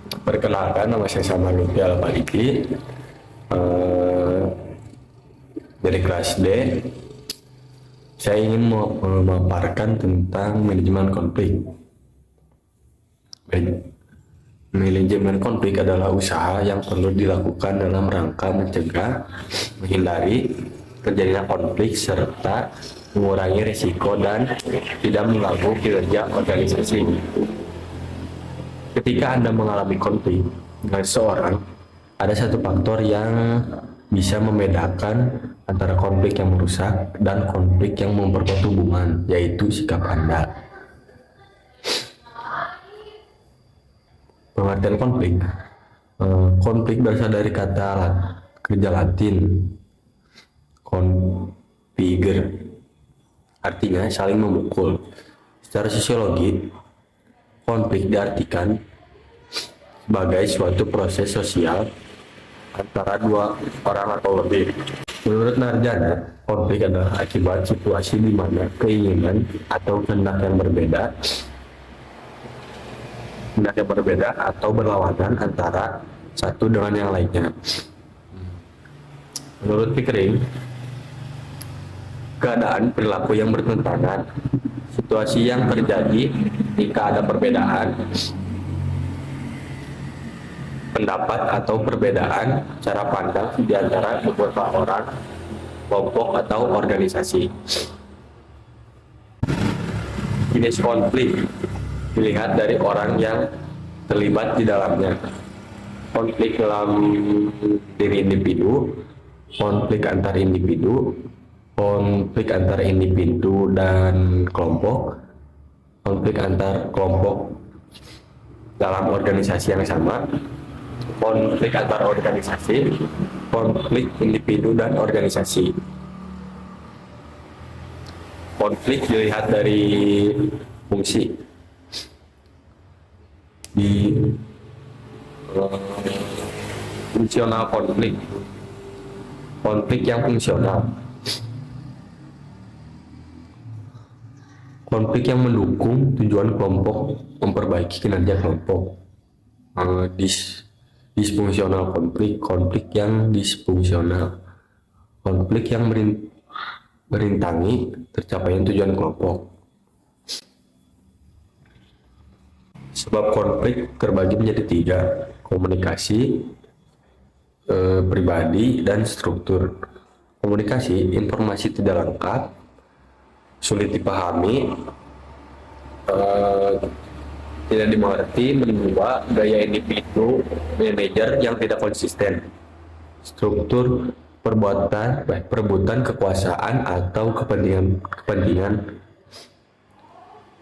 Perkenalkan, nama saya Saman Lutfi Al-Maliki, eh, dari kelas D. Saya ingin memaparkan tentang manajemen konflik. Manajemen konflik adalah usaha yang perlu dilakukan dalam rangka mencegah, menghindari terjadinya konflik, serta mengurangi risiko dan tidak mengganggu kinerja organisasi. Ketika Anda mengalami konflik dengan seseorang, ada satu faktor yang bisa membedakan antara konflik yang merusak dan konflik yang memperkuat hubungan, yaitu sikap Anda. Pengertian konflik. Konflik berasal dari kata kerja Latin configere, artinya saling memukul. Secara sosiologi, konflik diartikan sebagai suatu proses sosial antara dua orang atau lebih. Menurut Narjana, konflik adalah akibat situasi di mana keinginan atau kehendak yang berbeda atau berlawanan antara satu dengan yang lainnya. Menurut Pickering, keadaan perilaku yang bertentangan, situasi yang terjadi jika ada perbedaan pendapat atau perbedaan cara pandang di antara beberapa orang, kelompok, atau organisasi. Jenis konflik dilihat dari orang yang terlibat di dalamnya. Konflik dalam diri individu, konflik antar individu, konflik antar individu dan kelompok, konflik antar kelompok dalam organisasi yang sama, konflik antar organisasi, konflik individu dan organisasi. Konflik dilihat dari fungsi. Di fungsional konflik, konflik yang fungsional, konflik yang mendukung tujuan kelompok, memperbaiki kinerja kelompok. Disfungsional konflik, konflik yang disfungsional, konflik yang merintangi tercapaian tujuan kelompok. Sebab konflik terbagi menjadi tiga: komunikasi, pribadi, dan struktur. Komunikasi, informasi tidak lengkap, sulit dipahami, tidak dimengerti, menimba gaya individu manajer yang tidak konsisten. Struktur, perebutan kekuasaan atau kepentingan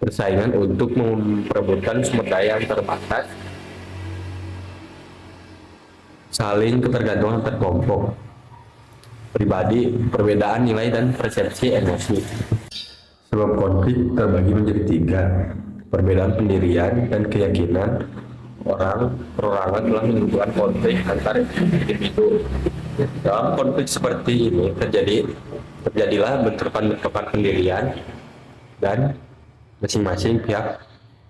persaingan untuk memperebutkan sumber daya yang terbatas, saling ketergantungan antar kelompok. Pribadi, perbedaan nilai dan persepsi emosi. Sebab konflik terbagi menjadi tiga: perbedaan pendirian dan keyakinan perorangan dalam menentukan konflik antar individu. Dalam konflik seperti ini terjadilah bentrokan pendirian, dan masing-masing pihak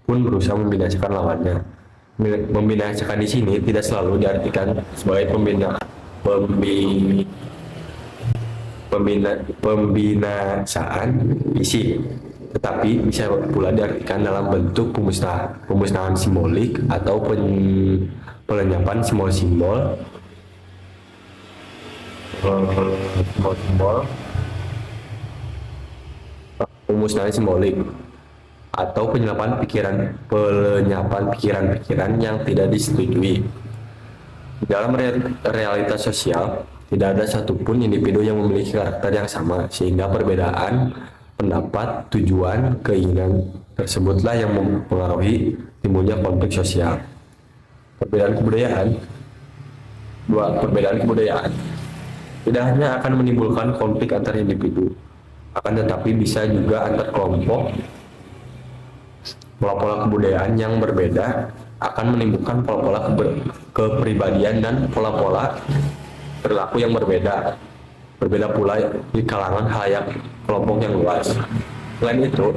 pun berusaha membinasakan lawannya. Membinasakan di sini tidak selalu diartikan sebagai pembinasaan fisik, tetapi bisa pula diartikan dalam bentuk pemusnahan simbolik atau pelenyapan simbol-simbol, pemusnahan simbolik, atau penyampaian pikiran-pikiran yang tidak disetujui. Dalam realitas sosial, tidak ada satupun individu yang memiliki karakter yang sama, sehingga perbedaan pendapat, tujuan, keinginan tersebutlah yang mempengaruhi timbulnya konflik sosial. Perbedaan kebudayaan tidak hanya akan menimbulkan konflik antar individu, akan tetapi bisa juga antar kelompok. Pola-pola kebudayaan yang berbeda akan menimbulkan pola-pola kepribadian dan pola-pola perilaku yang berbeda pula di kalangan khalayak kelompok yang luas. Selain itu,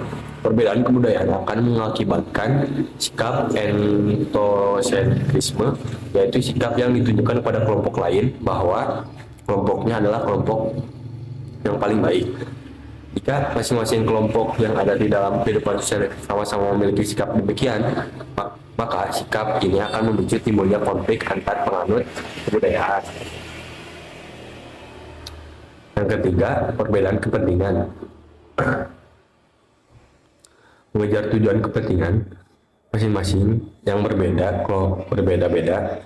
Perbedaan kebudayaan akan mengakibatkan sikap etnosentrisme, yaitu sikap yang ditunjukkan kepada kelompok lain bahwa kelompoknya adalah kelompok yang paling baik. Jika masing-masing kelompok yang ada di dalam kehidupan sosial sama-sama memiliki sikap demikian, maka sikap ini akan memicu timbulnya konflik antar penganut kebudayaan. Yang ketiga, perbedaan kepentingan. Mengejar tujuan kepentingan masing-masing yang berbeda-beda,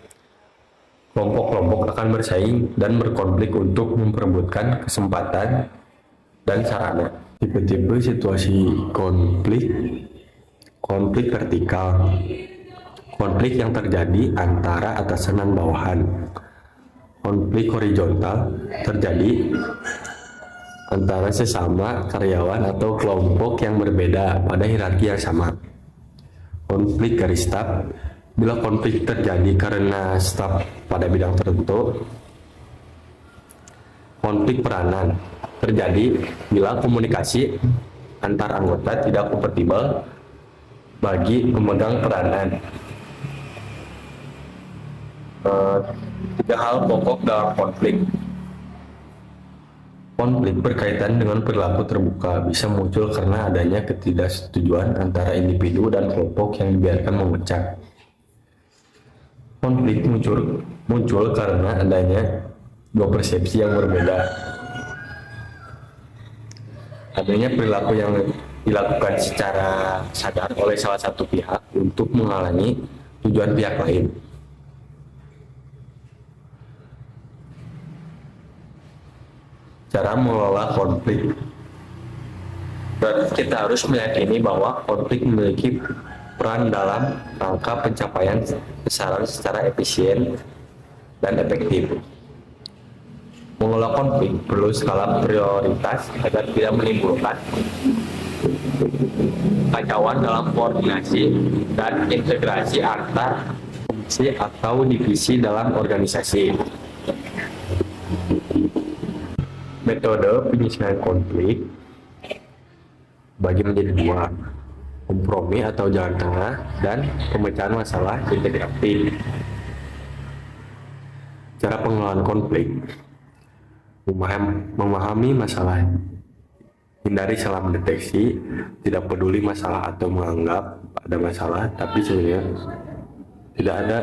kelompok-kelompok akan bersaing dan berkonflik untuk memperebutkan kesempatan dan sarana. Tipe-tipe situasi konflik vertikal, konflik yang terjadi antara atasan dan bawahan. Konflik horizontal terjadi antara sesama karyawan atau kelompok yang berbeda pada hierarki yang sama. Konflik garis staf, bila konflik terjadi karena staf pada bidang tertentu. Konflik peranan terjadi bila komunikasi antar anggota tidak kompatibel bagi pemegang peranan. Tiga hal pokok dalam konflik. Konflik berkaitan dengan perilaku terbuka, bisa muncul karena adanya ketidaksetujuan antara individu dan kelompok yang dibiarkan memecah. Konflik muncul karena adanya dua persepsi yang berbeda. Adanya perilaku yang dilakukan secara sadar oleh salah satu pihak untuk menghalangi tujuan pihak lain. Cara mengelola konflik. Berarti kita harus meyakini bahwa konflik memiliki peran dalam rangka pencapaian sasaran secara efisien dan efektif. Mengelola konflik perlu skala prioritas agar tidak menimbulkan kacauan dalam koordinasi dan integrasi antar fungsi atau divisi dalam organisasi. Metode penyelesaian konflik bagi menjadi dua, kompromi atau jalan tengah dan pemecahan masalah integratif. Cara pengelolaan konflik: memahami masalah, hindari salah mendeteksi, tidak peduli masalah atau menganggap ada masalah, tapi sebenarnya tidak ada,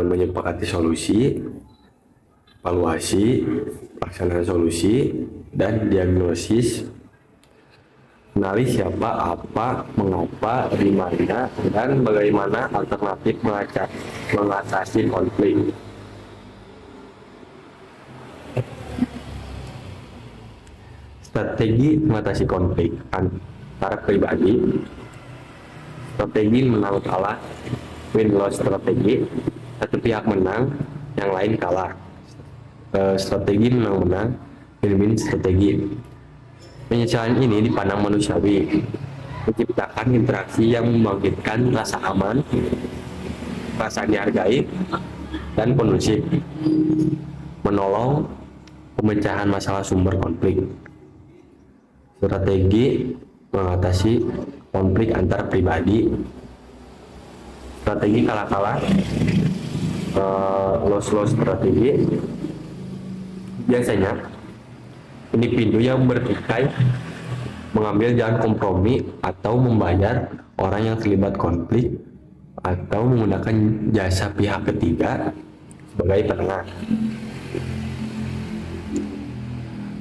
menyepakati solusi, evaluasi, pelaksanaan solusi, dan diagnosis. Kenali siapa, apa, mengapa, di mana, dan bagaimana alternatif mengatasi konflik. Strategi mengatasi konflik antara pribadi. Strategi menang kalah, win-loss strategi. Satu pihak menang, yang lain kalah. Strategi menang-menang, win-win strategi. Penyelesaian ini dipandang manusiawi, menciptakan interaksi yang membangkitkan rasa aman, rasa dihargai, dan kondusif, menolong pemecahan masalah sumber konflik. Strategi mengatasi konflik antar pribadi. Strategi kalah-kalah, loss-loss strategi. Biasanya individu yang bertikai mengambil jalan kompromi atau membayar orang yang terlibat konflik atau menggunakan jasa pihak ketiga sebagai penengah.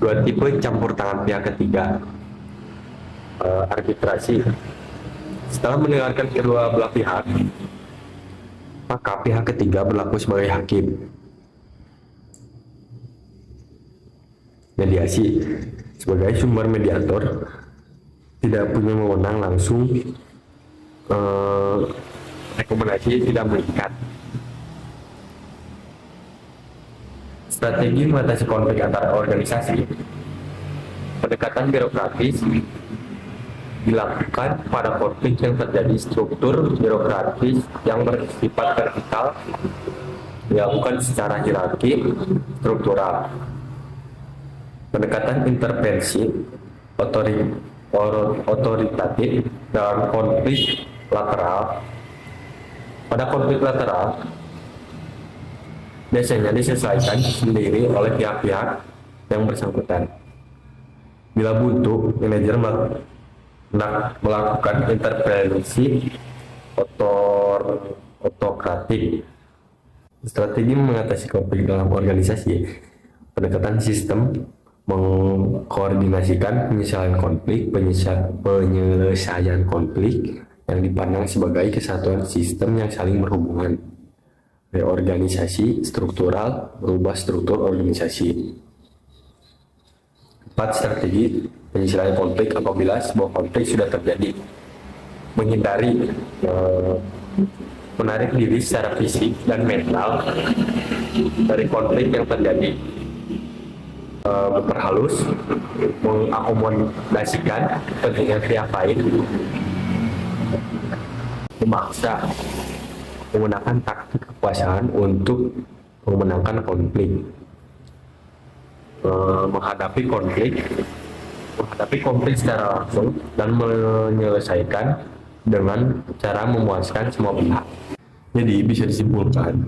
Dua tipe campur tangan pihak ketiga. Arbitrasi. Setelah mendengarkan kedua belah pihak, maka pihak ketiga berlaku sebagai hakim. Mediasi. Sebagai sumber mediator, tidak punya wewenang langsung, rekomendasi tidak mengikat. Strategi mengatasi konflik antara organisasi. Pendekatan birokratis dilakukan pada konflik yang terjadi struktur birokratis yang bersifat vertikal, dilakukan secara hierarki struktural. Pendekatan intervensi otoritatif dalam konflik lateral. Pada konflik lateral, biasanya diselesaikan sendiri oleh pihak-pihak yang bersangkutan. Bila buntu, manajer melakukan intervensi otokratik. Strategi mengatasi konflik dalam organisasi, pendekatan sistem mengkoordinasikan penyelesaian konflik yang dipandang sebagai kesatuan sistem yang saling berhubungan. Reorganisasi struktural, merubah struktur organisasi. 4. Strategi penyelesaian konflik apabila sebuah konflik sudah terjadi. Menghindari menarik diri secara fisik dan mental dari konflik yang terjadi. Memperhalus, mengakomodasikan kepentingan pihak lain, memaksa, menggunakan taktik kekuasaan untuk memenangkan konflik. Menghadapi konflik secara langsung dan menyelesaikan dengan cara memuaskan semua pihak. Jadi bisa disimpulkan,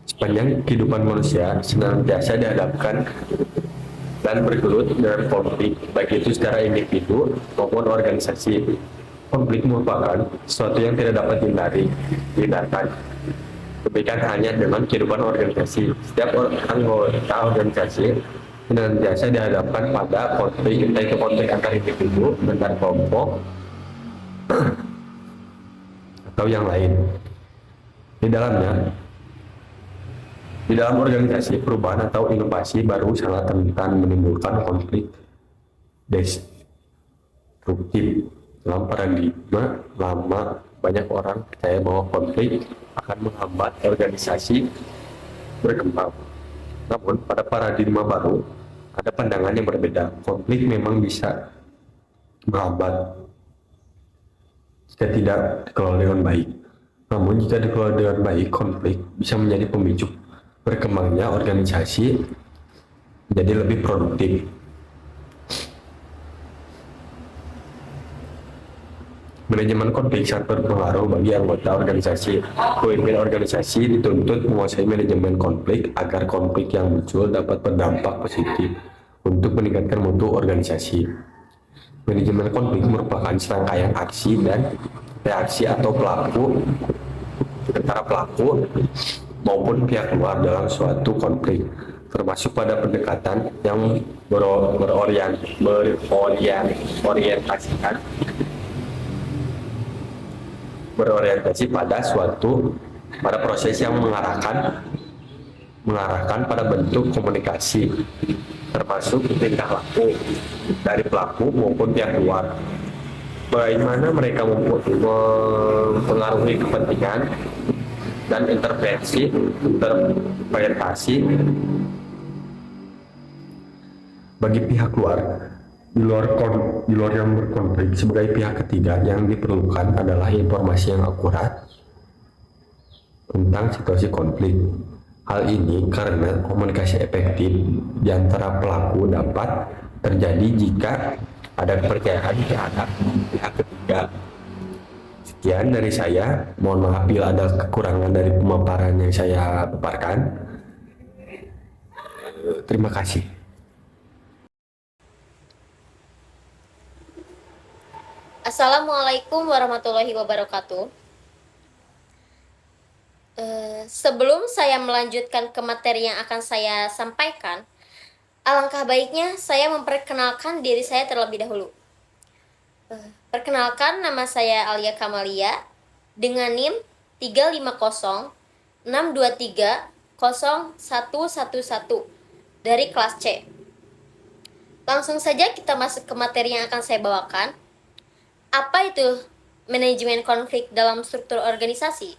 sepanjang kehidupan manusia senantiasa dihadapkan dan bergelut dengan konflik, baik itu secara individu maupun organisasi. Konflik merupakan sesuatu yang tidak dapat dihindarkan. Demikian hanya dengan kehidupan organisasi. Setiap anggota organisasi senantiasa dihadapkan pada konflik, entah itu konflik antar individu, antar kelompok, atau yang lain. Di dalam organisasi, perubahan atau inovasi baru sangat rentan menimbulkan konflik destruktif. Dalam paradigma lama, banyak orang percaya bahwa konflik akan menghambat organisasi berkembang. Namun, pada paradigma baru, ada pandangan yang berbeda. Konflik memang bisa menghambat jika tidak dikelola dengan baik. Namun, jika dikelola dengan baik, konflik bisa menjadi pemicu berkembangnya organisasi menjadi lebih produktif. Manajemen konflik sangat berpengaruh bagi anggota organisasi. Pemimpin organisasi dituntut menguasai manajemen konflik agar konflik yang muncul dapat berdampak positif untuk meningkatkan mutu organisasi. Manajemen konflik merupakan serangkaian aksi dan reaksi atau antara pelaku maupun pihak luar dalam suatu konflik, termasuk pada pendekatan yang berorientasi pada proses yang mengarahkan pada bentuk komunikasi, termasuk tingkah laku dari pelaku maupun pihak luar. Bagaimana mereka mempengaruhi kepentingan dan interpretasi bagi pihak luar. Di luar yang berkonflik, sebagai pihak ketiga yang diperlukan adalah informasi yang akurat tentang situasi konflik. Hal ini karena komunikasi efektif di antara pelaku dapat terjadi jika ada kepercayaan terhadap pihak ketiga. Sekian dari saya. Mohon maaf bila ada kekurangan dari pemaparan yang saya paparkan. Terima kasih. Assalamualaikum warahmatullahi wabarakatuh. Sebelum saya melanjutkan ke materi yang akan saya sampaikan, alangkah baiknya saya memperkenalkan diri saya terlebih dahulu. Perkenalkan, nama saya Alia Kamalia dengan NIM 35062301111 dari kelas C. Langsung saja kita masuk ke materi yang akan saya bawakan. Apa itu manajemen konflik dalam struktur organisasi?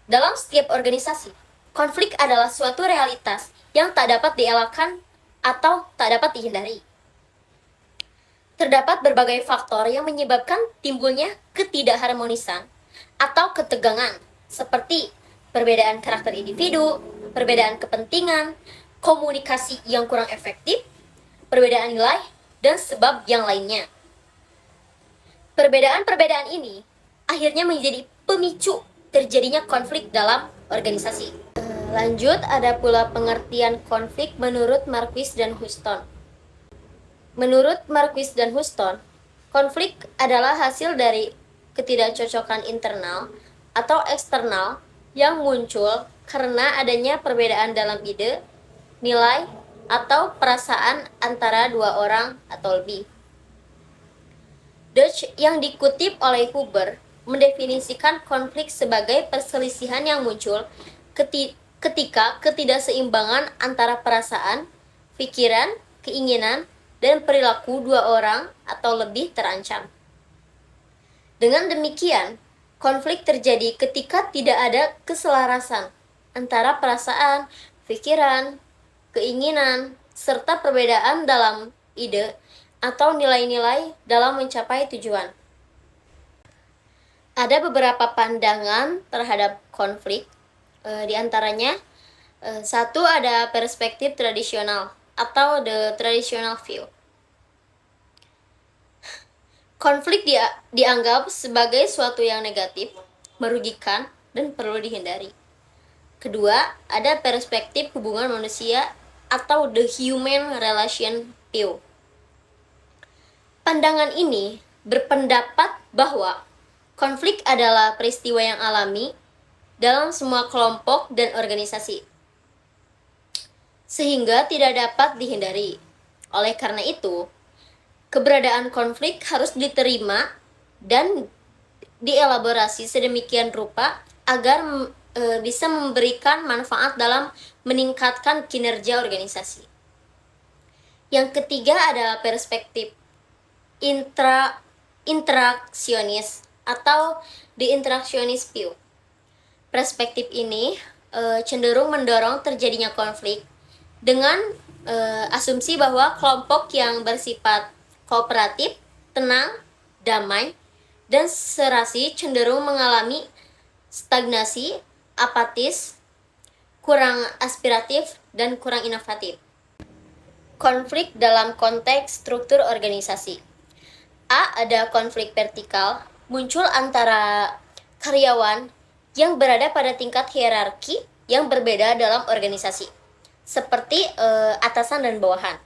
Dalam setiap organisasi, konflik adalah suatu realitas yang tak dapat dielakkan atau tak dapat dihindari. Terdapat berbagai faktor yang menyebabkan timbulnya ketidakharmonisan atau ketegangan, seperti perbedaan karakter individu, perbedaan kepentingan, komunikasi yang kurang efektif, perbedaan nilai, dan sebab yang lainnya. Perbedaan-perbedaan ini akhirnya menjadi pemicu terjadinya konflik dalam organisasi. Lanjut, ada pula pengertian konflik menurut Marquis dan Huston. Menurut Marquis dan Huston, konflik adalah hasil dari ketidakcocokan internal atau eksternal yang muncul karena adanya perbedaan dalam ide, nilai, atau perasaan antara dua orang atau lebih. Deutsch yang dikutip oleh Huber mendefinisikan konflik sebagai perselisihan yang muncul ketika ketidakseimbangan antara perasaan, pikiran, keinginan, dan perilaku dua orang atau lebih terancam. Dengan demikian, konflik terjadi ketika tidak ada keselarasan antara perasaan, pikiran, keinginan, serta perbedaan dalam ide atau nilai-nilai dalam mencapai tujuan. Ada beberapa pandangan terhadap konflik, di antaranya satu ada perspektif tradisional atau the traditional view. Konflik dianggap sebagai suatu yang negatif, merugikan, dan perlu dihindari. Kedua, ada perspektif hubungan manusia atau the human relation view. Pandangan ini berpendapat bahwa konflik adalah peristiwa yang alami dalam semua kelompok dan organisasi, sehingga tidak dapat dihindari. Oleh karena itu, keberadaan konflik harus diterima dan dielaborasi sedemikian rupa agar bisa memberikan manfaat dalam meningkatkan kinerja organisasi. Yang ketiga ada perspektif interaksionis atau the interactionist view. Perspektif ini cenderung mendorong terjadinya konflik dengan asumsi bahwa kelompok yang bersifat kooperatif, tenang, damai, dan serasi cenderung mengalami stagnasi, apatis, kurang aspiratif, dan kurang inovatif. Konflik dalam konteks struktur organisasi. A. Ada konflik vertikal, muncul antara karyawan yang berada pada tingkat hierarki yang berbeda dalam organisasi, seperti atasan dan bawahan.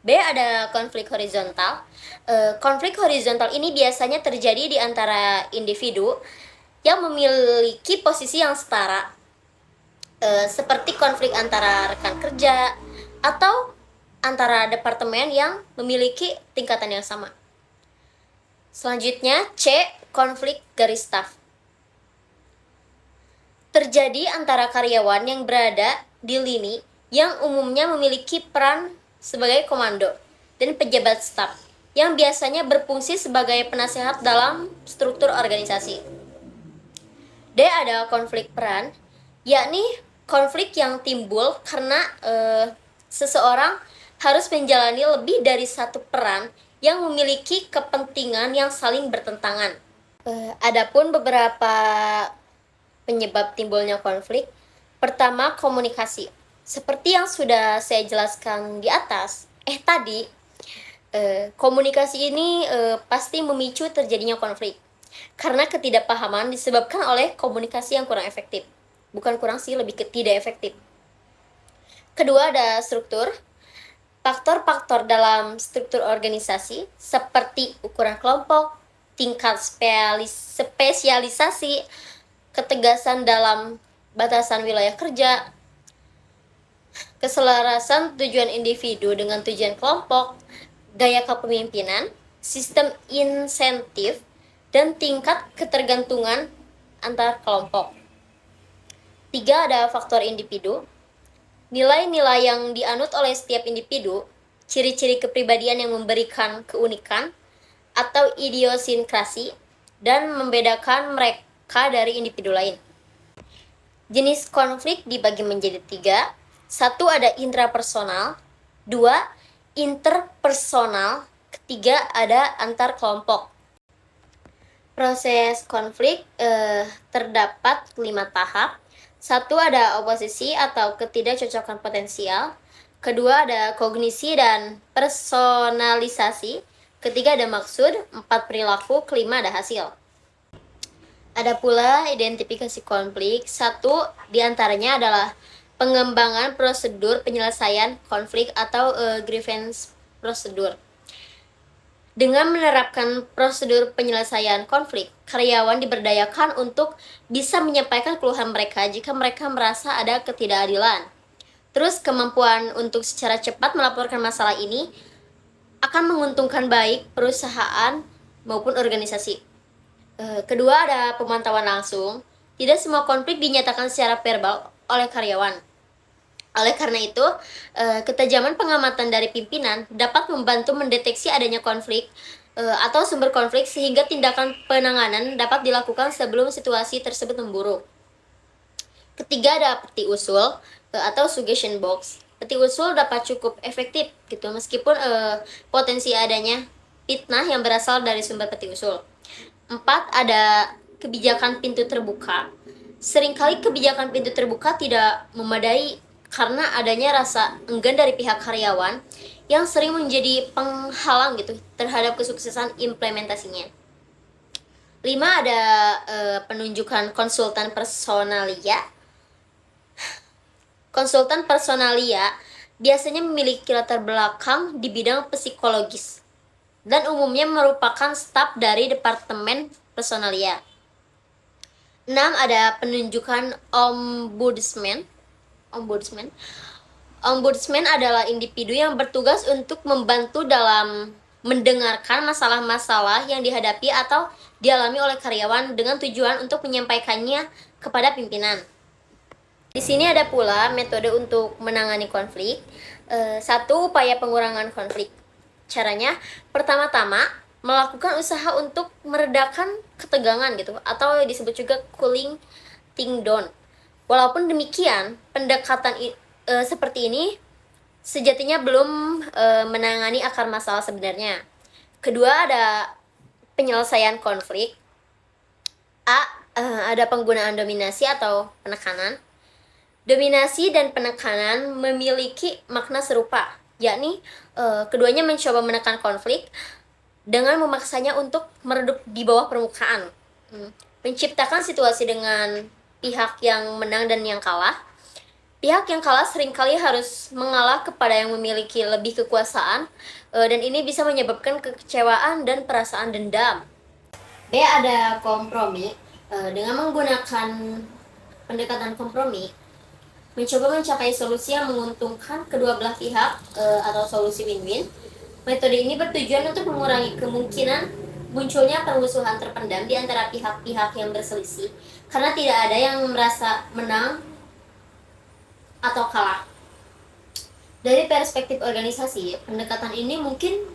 B. Ada konflik horizontal. Konflik horizontal ini biasanya terjadi di antara individu yang memiliki posisi yang setara, seperti konflik antara rekan kerja atau antara departemen yang memiliki tingkatan yang sama. Selanjutnya, C. Konflik garis staf. Terjadi antara karyawan yang berada di lini yang umumnya memiliki peran sebagai komando dan pejabat staf yang biasanya berfungsi sebagai penasehat dalam struktur organisasi. D. Ada konflik peran, yakni konflik yang timbul karena seseorang harus menjalani lebih dari satu peran yang memiliki kepentingan yang saling bertentangan. Adapun beberapa penyebab timbulnya konflik. Pertama, komunikasi. Seperti yang sudah saya jelaskan di atas, komunikasi ini pasti memicu terjadinya konflik. Karena ketidakpahaman disebabkan oleh komunikasi yang kurang efektif. Bukan kurang sih, lebih ke tidak efektif. Kedua, ada struktur. Faktor-faktor dalam struktur organisasi seperti ukuran kelompok, tingkat spesialisasi, ketegasan dalam batasan wilayah kerja, keselarasan tujuan individu dengan tujuan kelompok, gaya kepemimpinan, sistem insentif, dan tingkat ketergantungan antar kelompok. 3. Ada faktor individu. Nilai-nilai yang dianut oleh setiap individu, ciri-ciri kepribadian yang memberikan keunikan atau idiosinkrasi dan membedakan mereka dari individu lain. Jenis konflik dibagi menjadi 3. 1. Ada intrapersonal. 2. Interpersonal. 3. Ada antar kelompok. Proses konflik terdapat 5 tahap. 1. Ada oposisi atau ketidakcocokan potensial. Kedua, ada kognisi dan personalisasi. ketiga ada maksud, 4 perilaku, kelima ada hasil. Ada pula identifikasi konflik. 1 diantaranya adalah pengembangan prosedur penyelesaian konflik atau grievance prosedur. Dengan menerapkan prosedur penyelesaian konflik, karyawan diberdayakan untuk bisa menyampaikan keluhan mereka jika mereka merasa ada ketidakadilan. Terus kemampuan untuk secara cepat melaporkan masalah ini akan menguntungkan baik perusahaan maupun organisasi. Kedua ada pemantauan langsung. Tidak semua konflik dinyatakan secara verbal oleh karyawan. Oleh karena itu, ketajaman pengamatan dari pimpinan dapat membantu mendeteksi adanya konflik atau sumber konflik sehingga tindakan penanganan dapat dilakukan sebelum situasi tersebut memburuk. Ketiga ada peti usul atau suggestion box. Peti usul dapat cukup efektif gitu meskipun potensi adanya fitnah yang berasal dari sumber peti usul. 4 ada kebijakan pintu terbuka. Seringkali kebijakan pintu terbuka tidak memadai karena adanya rasa enggan dari pihak karyawan yang sering menjadi penghalang gitu terhadap kesuksesan implementasinya. 5 ada penunjukan konsultan personalia. Konsultan personalia biasanya memiliki latar belakang di bidang psikologis dan umumnya merupakan staf dari departemen personalia. 6 ada penunjukan ombudsman. Ombudsman adalah individu yang bertugas untuk membantu dalam mendengarkan masalah-masalah yang dihadapi atau dialami oleh karyawan dengan tujuan untuk menyampaikannya kepada pimpinan. Di sini ada pula metode untuk menangani konflik. 1 upaya pengurangan konflik. Caranya, pertama-tama melakukan usaha untuk meredakan ketegangan gitu atau disebut juga cooling things down. Walaupun demikian, pendekatan seperti ini sejatinya belum menangani akar masalah sebenarnya. Kedua ada penyelesaian konflik. Ada penggunaan dominasi atau penekanan. Dominasi dan penekanan memiliki makna serupa, yakni keduanya mencoba menekan konflik dengan memaksanya untuk meredup di bawah permukaan, menciptakan situasi dengan pihak yang menang dan yang kalah. Pihak yang kalah seringkali harus mengalah kepada yang memiliki lebih kekuasaan, dan ini bisa menyebabkan kekecewaan dan perasaan dendam. B ada kompromi. Dengan menggunakan pendekatan kompromi, mencoba mencapai solusi yang menguntungkan kedua belah pihak atau solusi win-win. Metode ini bertujuan untuk mengurangi kemungkinan munculnya permusuhan terpendam di antara pihak-pihak yang berselisih karena tidak ada yang merasa menang atau kalah. Dari perspektif organisasi, pendekatan ini mungkin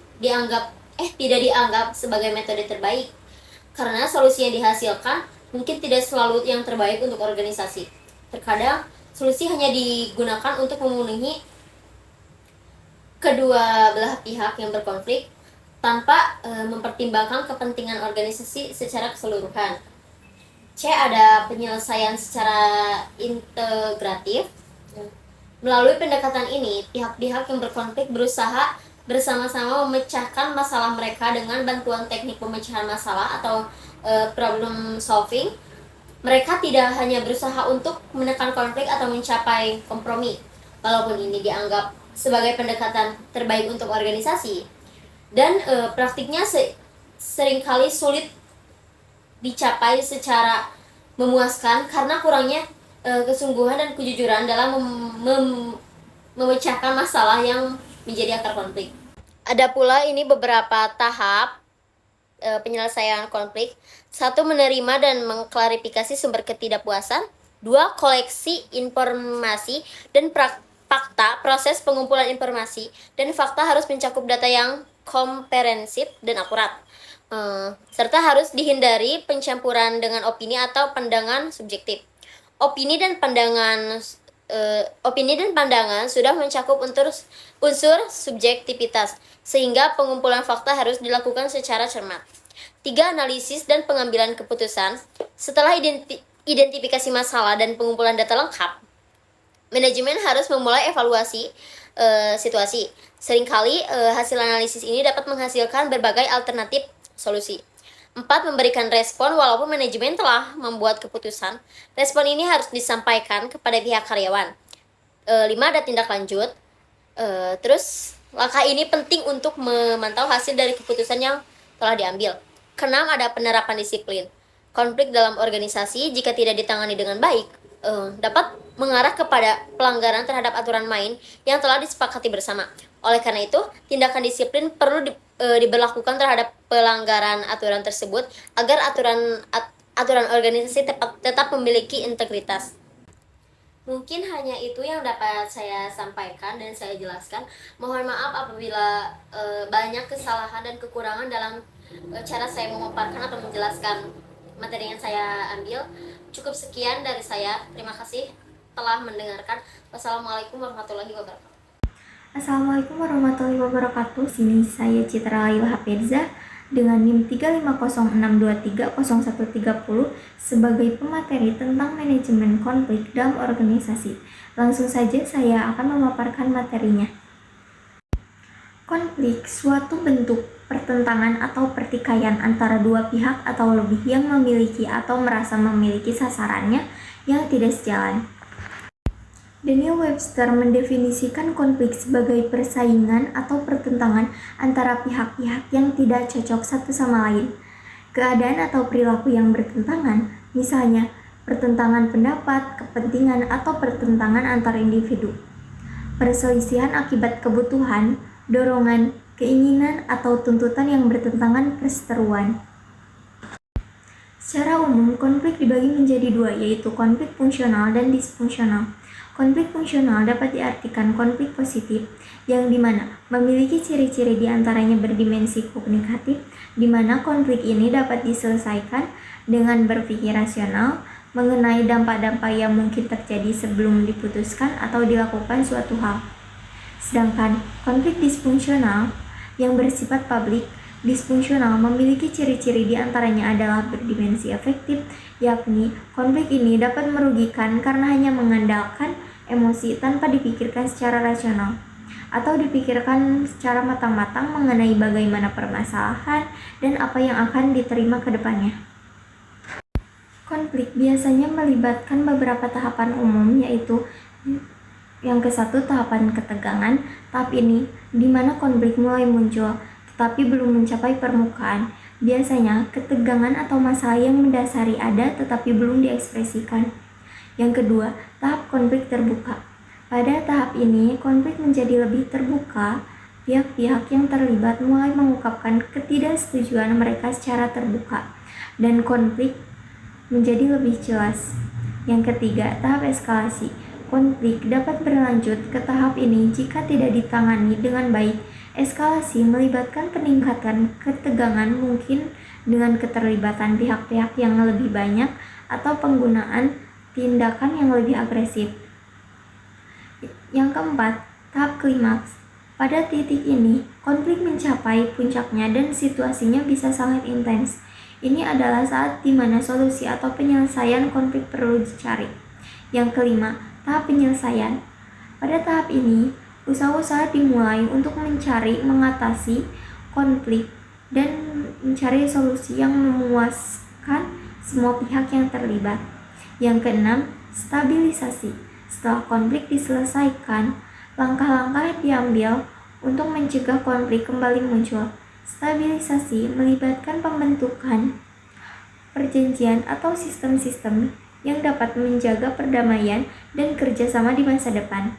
tidak dianggap sebagai metode terbaik karena solusi yang dihasilkan mungkin tidak selalu yang terbaik untuk organisasi. Terkadang solusi hanya digunakan untuk memenuhi kedua belah pihak yang berkonflik tanpa mempertimbangkan kepentingan organisasi secara keseluruhan. C ada penyelesaian secara integratif. Melalui pendekatan ini, pihak-pihak yang berkonflik berusaha bersama-sama memecahkan masalah mereka dengan bantuan teknik pemecahan masalah atau problem solving. Mereka tidak hanya berusaha untuk menekan konflik atau mencapai kompromi, walaupun ini dianggap sebagai pendekatan terbaik untuk organisasi. Dan praktiknya seringkali sulit dicapai secara memuaskan karena kurangnya kesungguhan dan kejujuran dalam memecahkan masalah yang menjadi akar konflik. Ada pula ini beberapa tahap penyelesaian konflik. 1 menerima dan mengklarifikasi sumber ketidakpuasan. 2 koleksi informasi dan fakta. Proses pengumpulan informasi dan fakta harus mencakup data yang komprehensif dan akurat, serta harus dihindari pencampuran dengan opini atau pandangan subjektif. Opini dan pandangan sudah mencakup unsur subjektivitas, sehingga pengumpulan fakta harus dilakukan secara cermat. 3. Analisis dan pengambilan keputusan. Setelah identifikasi masalah dan pengumpulan data lengkap, manajemen harus memulai evaluasi situasi. Seringkali hasil analisis ini dapat menghasilkan berbagai alternatif solusi. 4. Memberikan respon walaupun manajemen telah membuat keputusan. Respon ini harus disampaikan kepada pihak karyawan. 5. Ada tindak lanjut. Terus langkah ini penting untuk memantau hasil dari keputusan yang telah diambil. 6. Ada penerapan disiplin. Konflik dalam organisasi jika tidak ditangani dengan baik dapat mengarah kepada pelanggaran terhadap aturan main yang telah disepakati bersama. Oleh karena itu, tindakan disiplin perlu diberlakukan terhadap pelanggaran aturan tersebut agar aturan organisasi tetap memiliki integritas. Mungkin hanya itu yang dapat saya sampaikan dan saya jelaskan. Mohon maaf apabila banyak kesalahan dan kekurangan dalam cara saya memaparkan atau menjelaskan materi yang saya ambil. Cukup sekian dari saya. Terima kasih telah mendengarkan. Wassalamualaikum warahmatullahi wabarakatuh. Assalamualaikum warahmatullahi wabarakatuh. Sini saya Citra Laila Hafizah dengan NIM 35062300130 sebagai pemateri tentang manajemen konflik dalam organisasi. Langsung saja saya akan memaparkan materinya. Konflik suatu bentuk pertentangan atau pertikaian antara dua pihak atau lebih yang memiliki atau merasa memiliki sasarannya yang tidak sejalan. Daniel Webster mendefinisikan konflik sebagai persaingan atau pertentangan antara pihak-pihak yang tidak cocok satu sama lain. Keadaan atau perilaku yang bertentangan, misalnya pertentangan pendapat, kepentingan, atau pertentangan antar individu. Perselisihan akibat kebutuhan, dorongan, keinginan, atau tuntutan yang bertentangan perseteruan. Secara umum, konflik dibagi menjadi dua, yaitu konflik fungsional dan disfungsional. Konflik fungsional dapat diartikan konflik positif, yang dimana memiliki ciri-ciri diantaranya berdimensi komunikatif, di mana konflik ini dapat diselesaikan dengan berpikir rasional, mengenai dampak-dampak yang mungkin terjadi sebelum diputuskan atau dilakukan suatu hal. Sedangkan konflik disfungsional yang bersifat publik, disfungsional memiliki ciri-ciri diantaranya adalah berdimensi efektif, yakni konflik ini dapat merugikan karena hanya mengandalkan emosi tanpa dipikirkan secara rasional, atau dipikirkan secara matang-matang mengenai bagaimana permasalahan dan apa yang akan diterima ke depannya. Konflik biasanya melibatkan beberapa tahapan umum, yaitu yang ke-1, tahapan ketegangan. Tahap ini di mana konflik mulai muncul tetapi belum mencapai permukaan. Biasanya ketegangan atau masalah yang mendasari ada tetapi belum diekspresikan. Yang kedua, tahap konflik terbuka. Pada tahap ini, konflik menjadi lebih terbuka. Pihak-pihak yang terlibat mulai mengungkapkan ketidaksetujuan mereka secara terbuka dan konflik menjadi lebih jelas. Yang ketiga, tahap eskalasi. Konflik dapat berlanjut ke tahap ini jika tidak ditangani dengan baik. Eskalasi melibatkan peningkatan ketegangan mungkin dengan keterlibatan pihak-pihak yang lebih banyak atau penggunaan tindakan yang lebih agresif. Yang keempat, tahap klimaks. Pada titik ini, konflik mencapai puncaknya dan situasinya bisa sangat intens. Ini adalah saat di mana solusi atau penyelesaian konflik perlu dicari. Yang kelima, tahap penyelesaian. Pada tahap ini, usaha-usaha dimulai untuk mengatasi konflik dan mencari solusi yang memuaskan semua pihak yang terlibat. Yang keenam, stabilisasi. Setelah konflik diselesaikan, langkah-langkah diambil untuk mencegah konflik kembali muncul. Stabilisasi melibatkan pembentukan perjanjian atau sistem-sistem yang dapat menjaga perdamaian dan kerjasama di masa depan.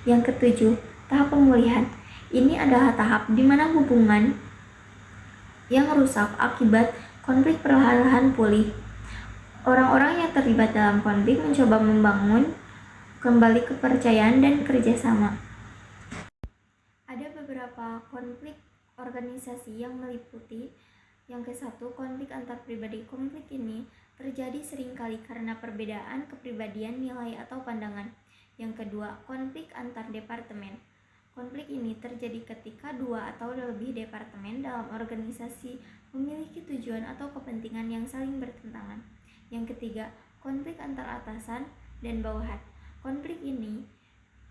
Yang ketujuh, tahap pemulihan. Ini adalah tahap di mana hubungan yang rusak akibat konflik perlahan-lahan pulih. Orang-orang yang terlibat dalam konflik mencoba membangun kembali kepercayaan dan kerjasama. Ada beberapa konflik organisasi yang meliputi yang ke-1, konflik antar pribadi. Konflik ini terjadi seringkali karena perbedaan kepribadian, nilai, atau pandangan. Yang kedua, konflik antar departemen. Konflik ini terjadi ketika dua atau lebih departemen dalam organisasi memiliki tujuan atau kepentingan yang saling bertentangan. Yang ketiga, konflik antar atasan dan bawahan. Konflik ini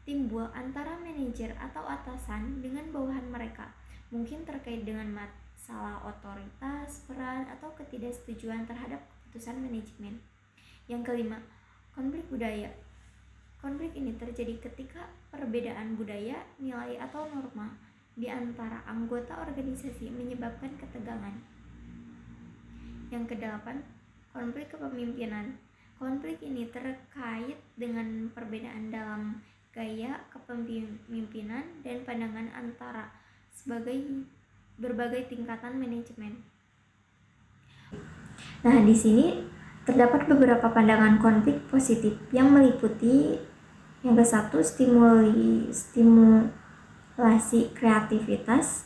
timbul antara manajer atau atasan dengan bawahan mereka, mungkin terkait dengan masalah otoritas, peran, atau ketidaksetujuan terhadap keputusan manajemen. Yang kelima, konflik budaya. Konflik ini terjadi ketika perbedaan budaya, nilai, atau norma di antara anggota organisasi menyebabkan ketegangan. Yang kedelapan, konflik kepemimpinan. Konflik ini terkait dengan perbedaan dalam gaya kepemimpinan dan pandangan antara berbagai tingkatan manajemen. Nah, di sini terdapat beberapa pandangan konflik positif yang meliputi yang ke-1, stimulasi kreativitas.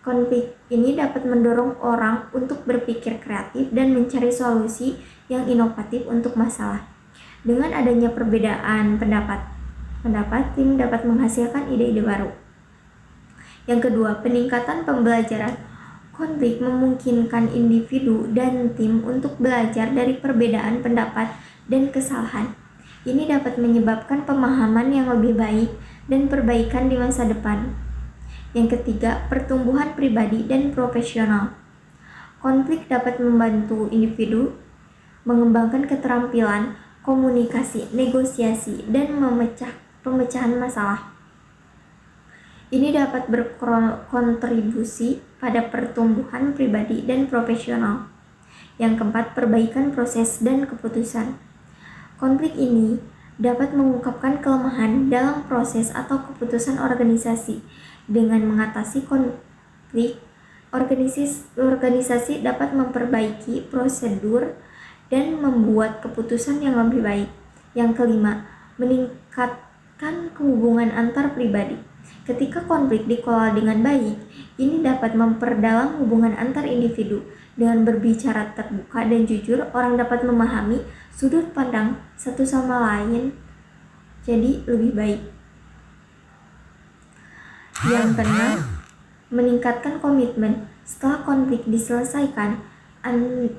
Konflik ini dapat mendorong orang untuk berpikir kreatif dan mencari solusi yang inovatif untuk masalah. Dengan adanya perbedaan pendapat, tim dapat menghasilkan ide-ide baru. Yang kedua, peningkatan pembelajaran. Konflik memungkinkan individu dan tim untuk belajar dari perbedaan pendapat dan kesalahan. Ini dapat menyebabkan pemahaman yang lebih baik dan perbaikan di masa depan. Yang ketiga, pertumbuhan pribadi dan profesional. Konflik dapat membantu individu mengembangkan keterampilan komunikasi, negosiasi, dan pemecahan masalah. Ini dapat berkontribusi pada pertumbuhan pribadi dan profesional. Yang keempat, perbaikan proses dan keputusan. Konflik ini dapat mengungkapkan kelemahan dalam proses atau keputusan organisasi. Dengan mengatasi konflik, organisasi dapat memperbaiki prosedur dan membuat keputusan yang lebih baik. Yang kelima, meningkatkan hubungan antar pribadi. Ketika konflik dikelola dengan baik, ini dapat memperdalam hubungan antar individu. Dengan berbicara terbuka dan jujur, orang dapat memahami sudut pandang satu sama lain jadi lebih baik. Yang keenam, meningkatkan komitmen. Setelah konflik diselesaikan,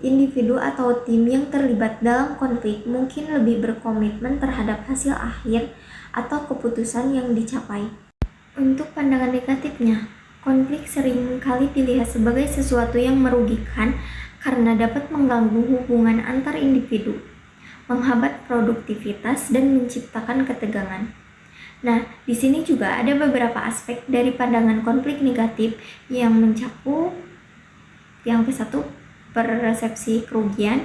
individu atau tim yang terlibat dalam konflik mungkin lebih berkomitmen terhadap hasil akhir atau keputusan yang dicapai. Untuk pandangan negatifnya, konflik sering kali dilihat sebagai sesuatu yang merugikan karena dapat mengganggu hubungan antar individu, menghambat produktivitas, dan menciptakan ketegangan. Nah, di sini juga ada beberapa aspek dari pandangan konflik negatif yang mencakup yang ke-1, persepsi kerugian.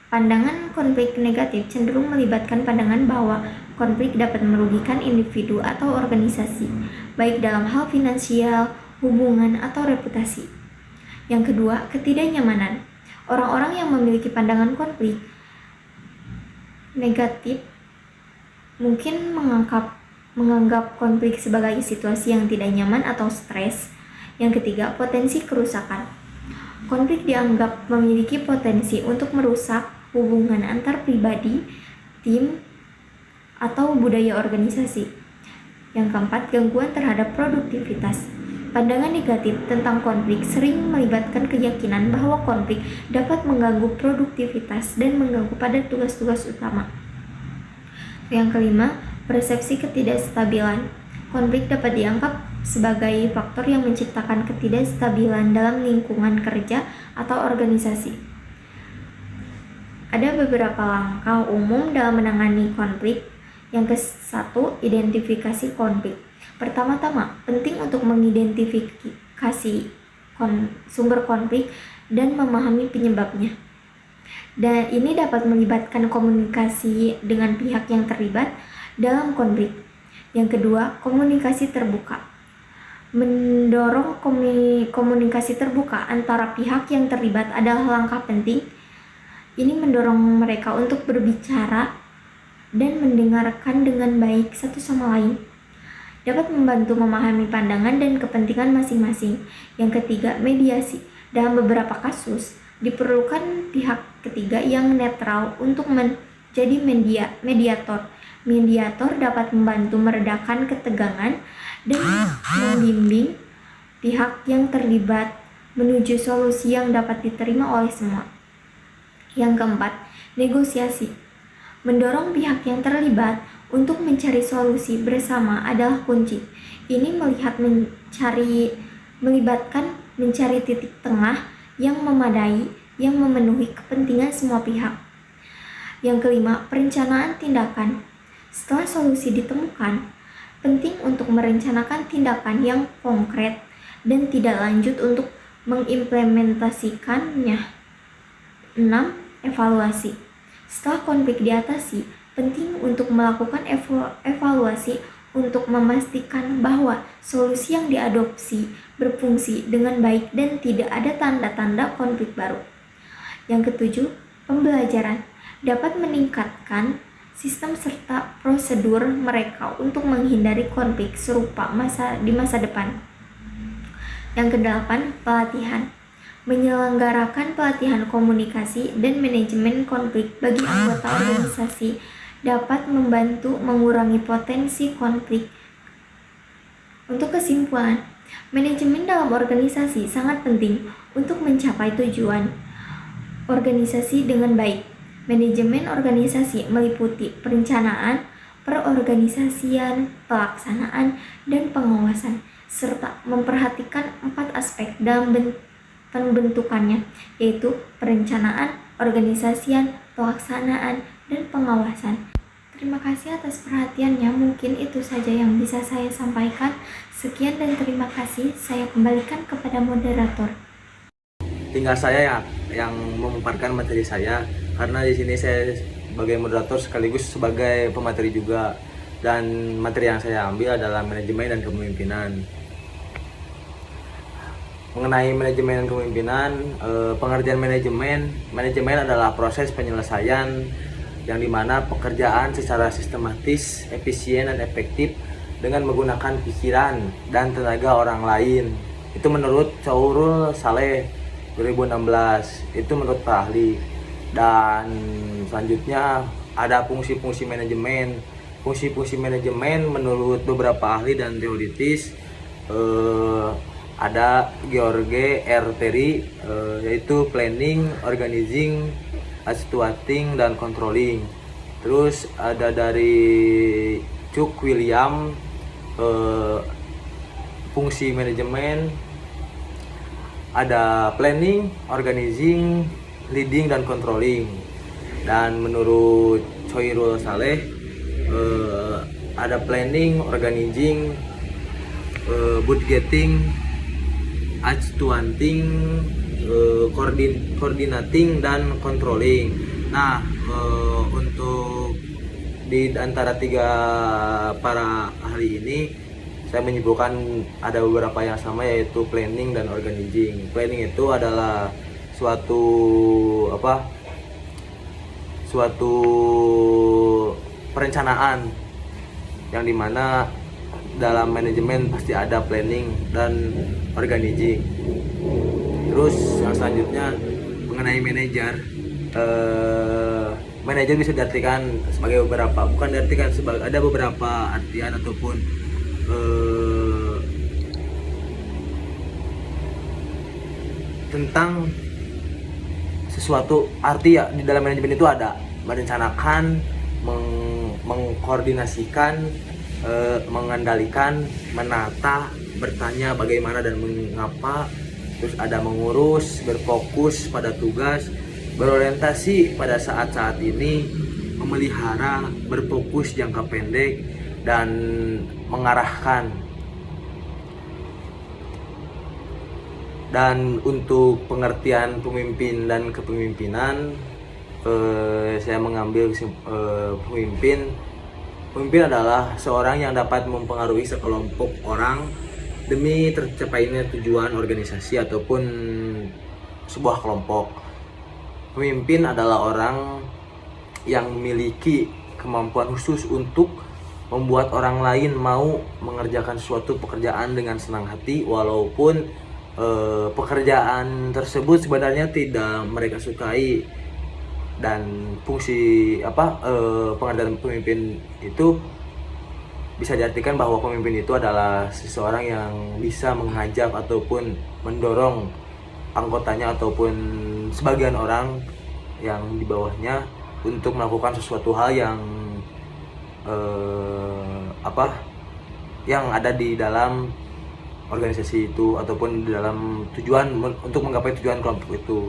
Pandangan konflik negatif cenderung melibatkan pandangan bahwa konflik dapat merugikan individu atau organisasi, baik dalam hal finansial, hubungan, atau reputasi. Yang kedua, ketidaknyamanan. Orang-orang yang memiliki pandangan konflik negatif mungkin menganggap konflik sebagai situasi yang tidak nyaman atau stres. Yang ketiga, potensi kerusakan. Konflik dianggap memiliki potensi untuk merusak hubungan antar pribadi, tim, atau budaya organisasi. Yang keempat, gangguan terhadap produktivitas. Pandangan negatif tentang konflik sering melibatkan keyakinan bahwa konflik dapat mengganggu produktivitas dan mengganggu pada tugas-tugas utama. Yang kelima, persepsi ketidakstabilan. Konflik dapat dianggap sebagai faktor yang menciptakan ketidakstabilan dalam lingkungan kerja atau organisasi. Ada beberapa langkah umum dalam menangani konflik. Yang ke-1, identifikasi konflik. Pertama-tama, penting untuk mengidentifikasi sumber konflik dan memahami penyebabnya. Dan ini dapat melibatkan komunikasi dengan pihak yang terlibat dalam konflik. Yang kedua, komunikasi terbuka. Mendorong komunikasi terbuka antara pihak yang terlibat adalah langkah penting. Ini mendorong mereka untuk berbicara dan mendengarkan dengan baik satu sama lain. Dapat membantu memahami pandangan dan kepentingan masing-masing. Yang ketiga, mediasi. Dalam beberapa kasus, diperlukan pihak ketiga yang netral untuk menjadi mediator. Mediator dapat membantu meredakan ketegangan dan membimbing pihak yang terlibat menuju solusi yang dapat diterima oleh semua. Yang keempat, negosiasi. Mendorong pihak yang terlibat untuk mencari solusi bersama adalah kunci. Ini melibatkan mencari titik tengah yang memadai yang memenuhi kepentingan semua pihak. Yang kelima, perencanaan tindakan. Setelah solusi ditemukan, penting untuk merencanakan tindakan yang konkret dan tidak lanjut untuk mengimplementasikannya. 6. Evaluasi. Setelah konflik diatasi, penting untuk melakukan evaluasi untuk memastikan bahwa solusi yang diadopsi berfungsi dengan baik dan tidak ada tanda-tanda konflik baru. Yang ketujuh, pembelajaran dapat meningkatkan sistem serta prosedur mereka untuk menghindari konflik serupa di masa depan. Yang kedelapan, pelatihan. Menyelenggarakan pelatihan komunikasi dan manajemen konflik bagi anggota organisasi dapat membantu mengurangi potensi konflik. Untuk kesimpulan, manajemen dalam organisasi sangat penting untuk mencapai tujuan organisasi dengan baik. Manajemen organisasi meliputi perencanaan, perorganisasian, pelaksanaan, dan pengawasan, serta memperhatikan 4 aspek dalam pembentukannya, yaitu perencanaan, organisasian, pelaksanaan, dan pengawasan. Terima kasih atas perhatiannya. Mungkin itu saja yang bisa saya sampaikan. Sekian dan terima kasih. Saya kembalikan kepada moderator. Tinggal saya yang memaparkan materi saya, karena di sini saya sebagai moderator sekaligus sebagai pemateri juga, dan materi yang saya ambil adalah manajemen dan kepemimpinan. Mengenai manajemen dan kepemimpinan, pengertian manajemen adalah proses penyelesaian yang dimana pekerjaan secara sistematis, efisien, dan efektif dengan menggunakan pikiran dan tenaga orang lain. Itu menurut Chaurul Saleh 2016, itu menurut Pak ahli. Dan selanjutnya ada fungsi-fungsi manajemen. Fungsi-fungsi manajemen menurut beberapa ahli dan teoritis ada George R. Terry, yaitu planning, organizing, situating, dan controlling. Terus ada dari Chuck William, fungsi manajemen ada planning, organizing, leading, dan controlling. Dan menurut Chaurul Saleh ada planning, organizing, budgeting, actuating, coordinating, dan controlling. Nah, untuk di antara tiga para ahli ini saya menyebutkan ada beberapa yang sama, yaitu planning dan organizing. Planning itu adalah suatu perencanaan yang dimana dalam manajemen pasti ada planning dan organizing. Terus yang selanjutnya mengenai manajer, manajer bisa diartikan sebagai ada beberapa artian ataupun tentang sesuatu. Arti ya di dalam manajemen itu ada merencanakan, mengkoordinasikan, mengendalikan, menata, bertanya bagaimana dan mengapa. Terus ada mengurus, berfokus pada tugas, berorientasi pada saat-saat ini, memelihara, berfokus jangka pendek, dan mengarahkan. Dan untuk pengertian pemimpin dan kepemimpinan, saya mengambil pemimpin adalah seorang yang dapat mempengaruhi sekelompok orang demi tercapainya tujuan organisasi ataupun sebuah kelompok. Pemimpin adalah orang yang memiliki kemampuan khusus untuk membuat orang lain mau mengerjakan suatu pekerjaan dengan senang hati, walaupun pekerjaan tersebut sebenarnya tidak mereka sukai. Dan fungsi pengertian pemimpin itu bisa diartikan bahwa pemimpin itu adalah seseorang yang bisa mengajak ataupun mendorong anggotanya ataupun sebagian orang yang di bawahnya untuk melakukan sesuatu hal yang apa yang ada di dalam organisasi itu ataupun di dalam tujuan untuk menggapai tujuan kelompok itu.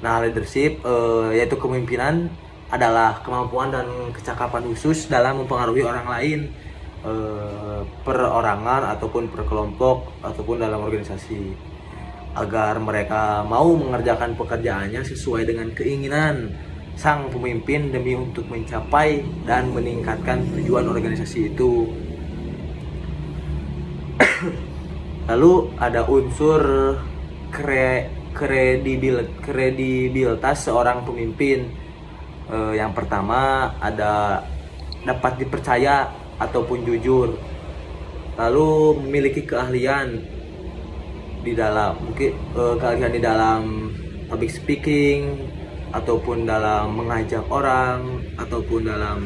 Nah, leadership yaitu kepemimpinan adalah kemampuan dan kecakapan khusus dalam mempengaruhi orang lain, perorangan ataupun per kelompok ataupun dalam organisasi, agar mereka mau mengerjakan pekerjaannya sesuai dengan keinginan sang pemimpin demi untuk mencapai dan meningkatkan tujuan organisasi itu. Lalu ada unsur kredibilitas seorang pemimpin. Yang pertama ada dapat dipercaya ataupun jujur, lalu memiliki keahlian di dalam keahlian di dalam public speaking ataupun dalam mengajak orang ataupun dalam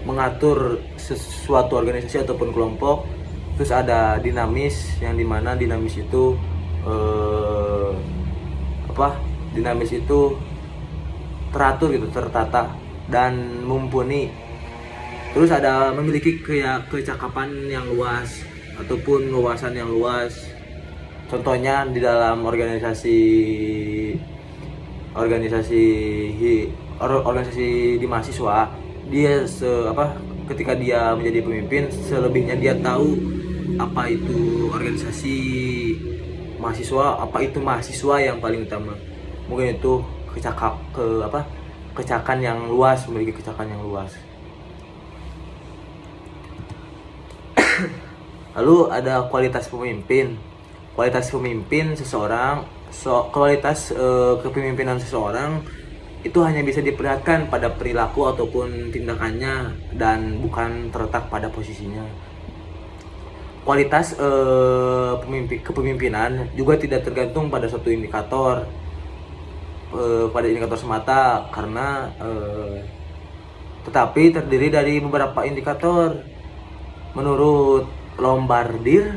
mengatur sesuatu organisasi ataupun kelompok. Terus ada dinamis, yang dimana dinamis itu dinamis itu teratur gitu, tertata dan mumpuni. Terus ada memiliki kecakapan yang luas ataupun wawasan yang luas. Contohnya di dalam organisasi di mahasiswa, dia ketika dia menjadi pemimpin, selebihnya dia tahu apa itu organisasi mahasiswa, apa itu mahasiswa yang paling utama. Mungkin itu kecakan yang luas, memiliki kecakan yang luas. Lalu ada kualitas pemimpin. Kualitas kepemimpinan seseorang itu hanya bisa diperlihatkan pada perilaku ataupun tindakannya dan bukan terletak pada posisinya. Kualitas kepemimpinan juga tidak tergantung pada suatu indikator, pada indikator semata, karena tetapi terdiri dari beberapa indikator. Menurut Lombardir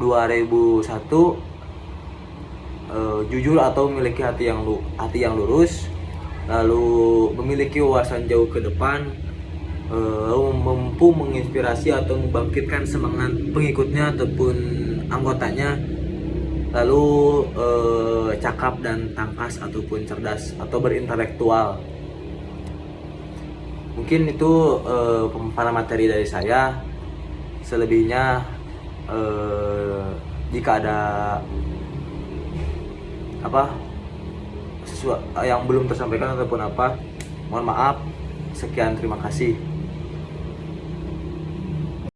2001, jujur atau memiliki hati yang lurus, lalu memiliki wawasan jauh ke depan, mampu menginspirasi atau membangkitkan semangat pengikutnya ataupun anggotanya, lalu cakap dan tangkas ataupun cerdas atau berintelektual. Mungkin itu pemaparan materi dari saya. Selebihnya jika ada sesuatu yang belum tersampaikan ataupun mohon maaf. Sekian, terima kasih.